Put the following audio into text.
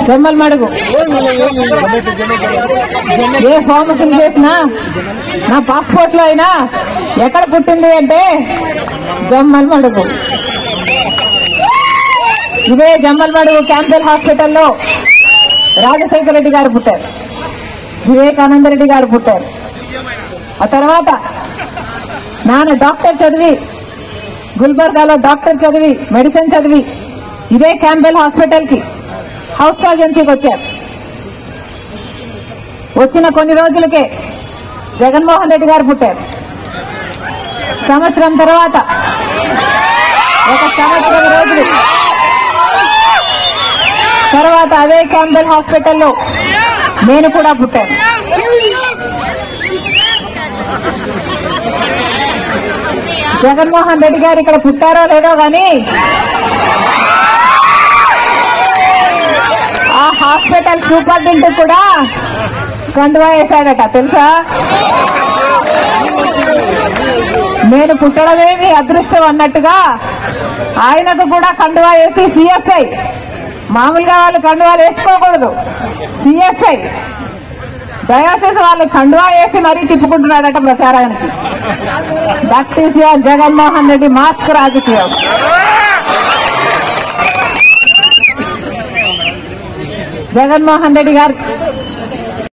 జమ్మలమడుగు ఏ form fill చేసినా నా passport లో అయినా ఎక్కడ పుట్టింది అంటే జమ్మలమడుగు. ఇదే జమ్మలమడుగు క్యాన్సర్ హాస్పిటల్లో రాజశేఖర రెడ్డి గారు పుట్టారు, వివేకానంద రెడ్డి గారు పుట్టారు. ఆ తర్వాత నాన్న డాక్టర్ చదివి గుల్బర్గాలో డాక్టర్ చదివి మెడిసిన్ చదివి ఇదే క్యాంబెల్ హాస్పిటల్ కి హౌస్ సర్జన్సీకి వచ్చారు. వచ్చిన కొన్ని రోజులకే జగన్మోహన్ రెడ్డి గారు పుట్టారు. సంవత్సరం తర్వాత ఒక సంవత్సరం రోజులు తర్వాత అదే క్యాంబెల్ హాస్పిటల్లో నేను కూడా పుట్టాను. జగన్మోహన్ రెడ్డి గారు ఇక్కడ పుట్టారో లేదో గాని ఆ హాస్పిటల్ సూపరింటెండెంట్ కూడా కండువా వేశాడట, తెలుసా? నేను పుట్టడమేమి అదృష్టం అన్నట్టుగా ఆయనకు కూడా కండువా వేసి సిఎస్ఐ, మామూలుగా వాళ్ళు కండువాలు వేసుకోకూడదు, సిఎస్ఐ డయాసిస్ వాళ్ళు కండువా వేసి మరీ తిప్పుకుంటున్నాడట ప్రచారానికి. That is your Jaganmohan Reddy mask రాజకీయం. జగన్మోహన్ రెడ్డి గారు